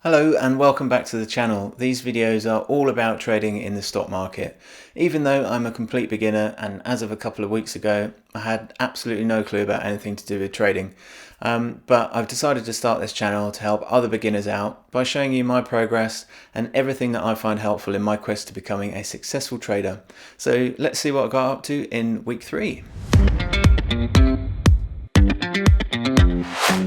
Hello and welcome back to the channel. These videos are all about trading in the stock market. Even though I'm a complete beginner and as of a couple of weeks ago I had absolutely no clue about anything to do with trading. But I've decided to start this channel to help other beginners out by showing you my progress and everything that I find helpful in my quest to becoming a successful trader. So let's see what I got up to in week 3.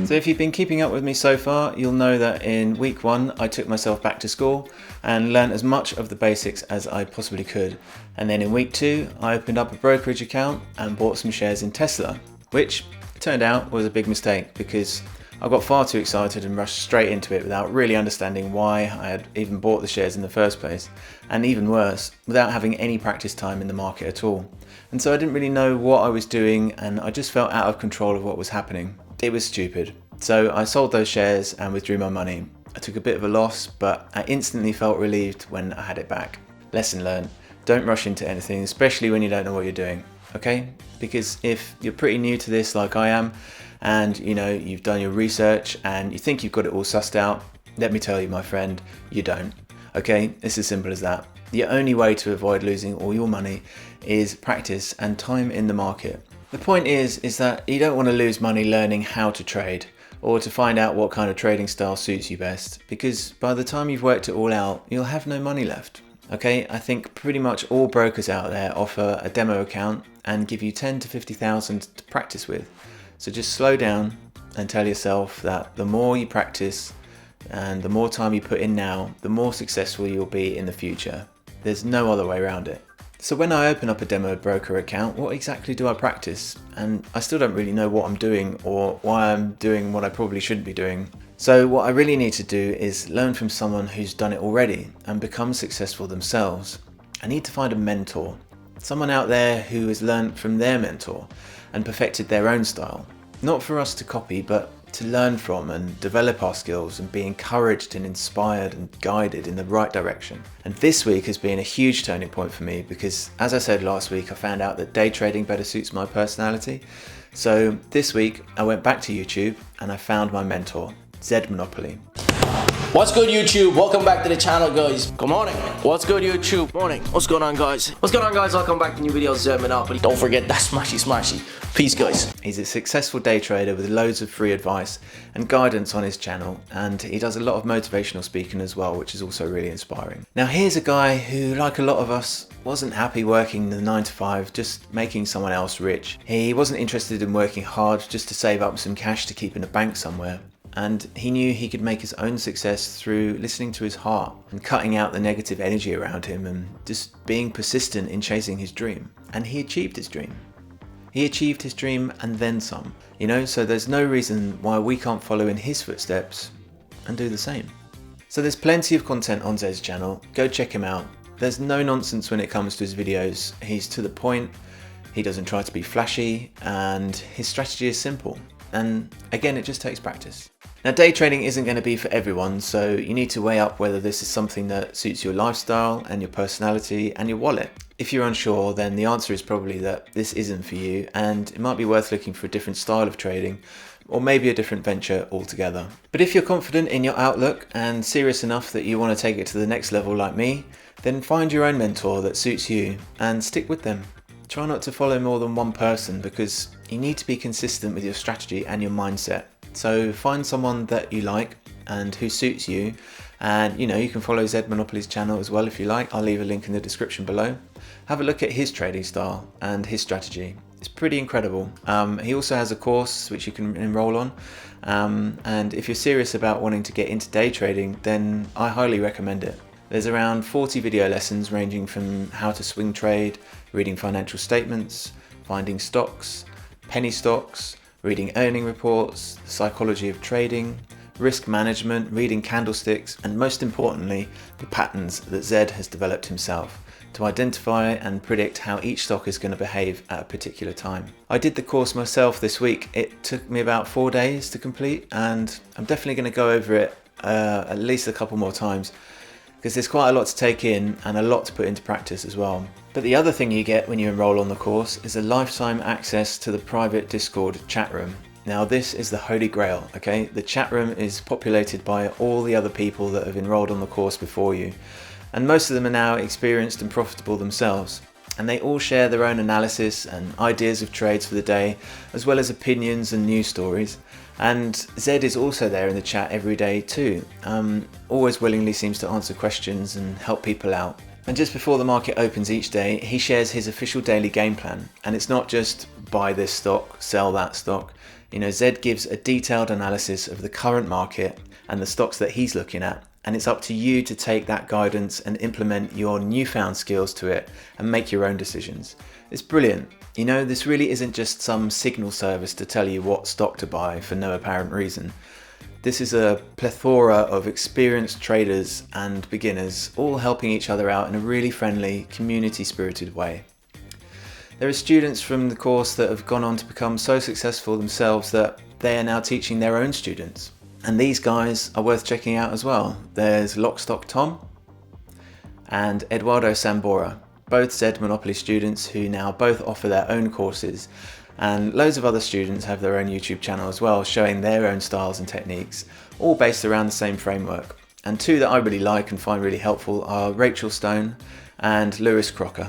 So if you've been keeping up with me so far, you'll know that in week 1 I took myself back to school and learned as much of the basics as I possibly could. And then in week 2 I opened up a brokerage account and bought some shares in Tesla, which turned out was a big mistake because I got far too excited and rushed straight into it without really understanding why I had even bought the shares in the first place, and even worse, without having any practice time in the market at all. And so I didn't really know what I was doing and I just felt out of control of what was happening. It was stupid. So I sold those shares and withdrew my money. I took a bit of a loss, but I instantly felt relieved when I had it back. Lesson learned, don't rush into anything, especially when you don't know what you're doing, okay? Because if you're pretty new to this like I am, and you've done your research and you think you've got it all sussed out, let me tell you, my friend, you don't, okay? It's as simple as that. The only way to avoid losing all your money is practice and time in the market. The point is that you don't want to lose money learning how to trade or to find out what kind of trading style suits you best, because by the time you've worked it all out, you'll have no money left. Okay, I think pretty much all brokers out there offer a demo account and give you 10 to 50,000 to practice with. So just slow down and tell yourself that the more you practice and the more time you put in now, the more successful you'll be in the future. There's no other way around it. So when I open up a demo broker account, what exactly do I practice? And I still don't really know what I'm doing or why I'm doing what I probably shouldn't be doing. So what I really need to do is learn from someone who's done it already and become successful themselves. I need to find a mentor, someone out there who has learned from their mentor and perfected their own style. Not for us to copy, but to learn from and develop our skills and be encouraged and inspired and guided in the right direction. And this week has been a huge turning point for me because, as I said last week, I found out that day trading better suits my personality. So this week I went back to YouTube and I found my mentor, Zed Monopoly. What's good, YouTube? Welcome back to the channel, guys. Good morning. What's good, YouTube? Morning. What's going on, guys? What's going on, guys? Welcome back to new videos, Zed Monopoly. Don't forget that smashy. Peace, guys. He's a successful day trader with loads of free advice and guidance on his channel, and he does a lot of motivational speaking as well, which is also really inspiring. Now here's a guy who, like a lot of us, wasn't happy working the 9 to 5, just making someone else rich. He wasn't interested in working hard just to save up some cash to keep in a bank somewhere. And he knew he could make his own success through listening to his heart and cutting out the negative energy around him and just being persistent in chasing his dream. And he achieved his dream. He achieved his dream and then some, so there's no reason why we can't follow in his footsteps and do the same. So there's plenty of content on Zed's channel, go check him out. There's no nonsense when it comes to his videos, he's to the point, he doesn't try to be flashy, and his strategy is simple. And again, it just takes practice. Now day trading isn't going to be for everyone, so you need to weigh up whether this is something that suits your lifestyle and your personality and your wallet. If you're unsure, then the answer is probably that this isn't for you and it might be worth looking for a different style of trading or maybe a different venture altogether. But if you're confident in your outlook and serious enough that you want to take it to the next level like me, then find your own mentor that suits you and stick with them. Try not to follow more than one person because you need to be consistent with your strategy and your mindset. So find someone that you like and who suits you, and you can follow Zed Monopoly's channel as well if you like. I'll leave a link in the description below. Have a look at his trading style and his strategy. It's pretty incredible. He also has a course which you can enroll on, and if you're serious about wanting to get into day trading, then I highly recommend it. There's around 40 video lessons ranging from how to swing trade, reading financial statements, finding stocks, penny stocks, reading earning reports, the psychology of trading, risk management, reading candlesticks, and most importantly, the patterns that Zed has developed himself to identify and predict how each stock is going to behave at a particular time. I did the course myself this week. It took me about 4 days to complete, and I'm definitely going to go over it at least a couple more times because there's quite a lot to take in and a lot to put into practice as well. But the other thing you get when you enroll on the course is a lifetime access to the private Discord chat room. Now this is the holy grail, okay? The chat room is populated by all the other people that have enrolled on the course before you, and most of them are now experienced and profitable themselves. And they all share their own analysis and ideas of trades for the day, as well as opinions and news stories. And Zed is also there in the chat every day too. Always willingly seems to answer questions and help people out. And just before the market opens each day, he shares his official daily game plan. And it's not just buy this stock, sell that stock. You know, Zed gives a detailed analysis of the current market and the stocks that he's looking at. And it's up to you to take that guidance and implement your newfound skills to it and make your own decisions. It's brilliant. You know, this really isn't just some signal service to tell you what stock to buy for no apparent reason. This is a plethora of experienced traders and beginners, all helping each other out in a really friendly, community-spirited way. There are students from the course that have gone on to become so successful themselves that they are now teaching their own students. And these guys are worth checking out as well. There's Lockstock Tom and Eduardo Sambora, both Zed Monopoly students who now both offer their own courses, and loads of other students have their own YouTube channel as well, showing their own styles and techniques, all based around the same framework. And two that I really like and find really helpful are Rachel Stone and Lewis Crocker.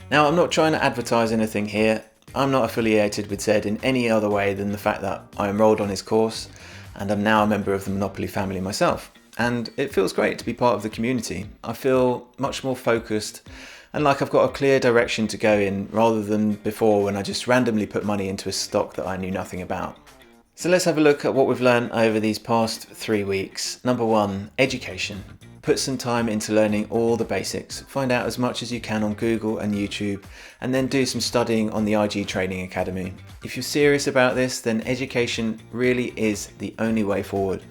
Now, I'm not trying to advertise anything here. I'm not affiliated with Zed in any other way than the fact that I enrolled on his course and I'm now a member of the Monopoly family myself. And it feels great to be part of the community. I feel much more focused and like I've got a clear direction to go in, rather than before when I just randomly put money into a stock that I knew nothing about. So let's have a look at what we've learned over these past 3 weeks. Number 1, education. Put some time into learning all the basics. Find out as much as you can on Google and YouTube, and then do some studying on the IG Trading Academy. If you're serious about this, then education really is the only way forward.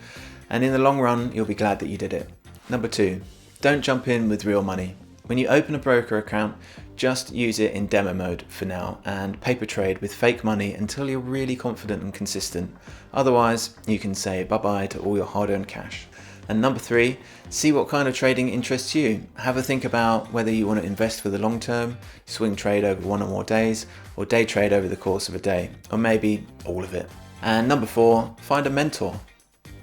And in the long run, you'll be glad that you did it. Number 2, don't jump in with real money. When you open a broker account, just use it in demo mode for now and paper trade with fake money until you're really confident and consistent. Otherwise, you can say bye-bye to all your hard-earned cash. And number 3, see what kind of trading interests you. Have a think about whether you want to invest for the long term, swing trade over 1 or more days, or day trade over the course of a day, or maybe all of it. And number 4, find a mentor.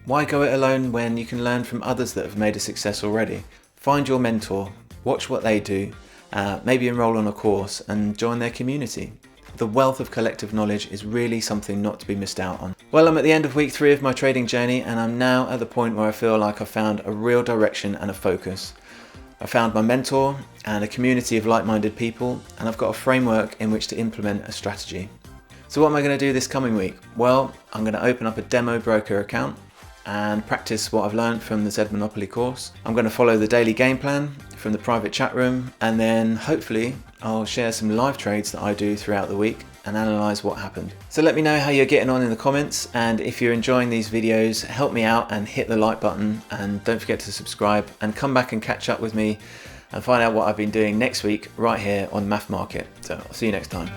Why go it alone when you can learn from others that have made a success already? Find your mentor, watch what they do, maybe enroll on a course and join their community. The wealth of collective knowledge is really something not to be missed out on. Well, I'm at the end of week 3 of my trading journey, and I'm now at the point where I feel like I've found a real direction and a focus. I found my mentor and a community of like-minded people, and I've got a framework in which to implement a strategy. So what am I going to do this coming week? Well, I'm going to open up a demo broker account and practice what I've learned from the Zed Monopoly course. I'm going to follow the daily game plan from the private chat room, and then hopefully I'll share some live trades that I do throughout the week and analyze what happened. So let me know how you're getting on in the comments, and if you're enjoying these videos, help me out and hit the like button, and don't forget to subscribe and come back and catch up with me and find out what I've been doing next week right here on Math Market. So I'll see you next time.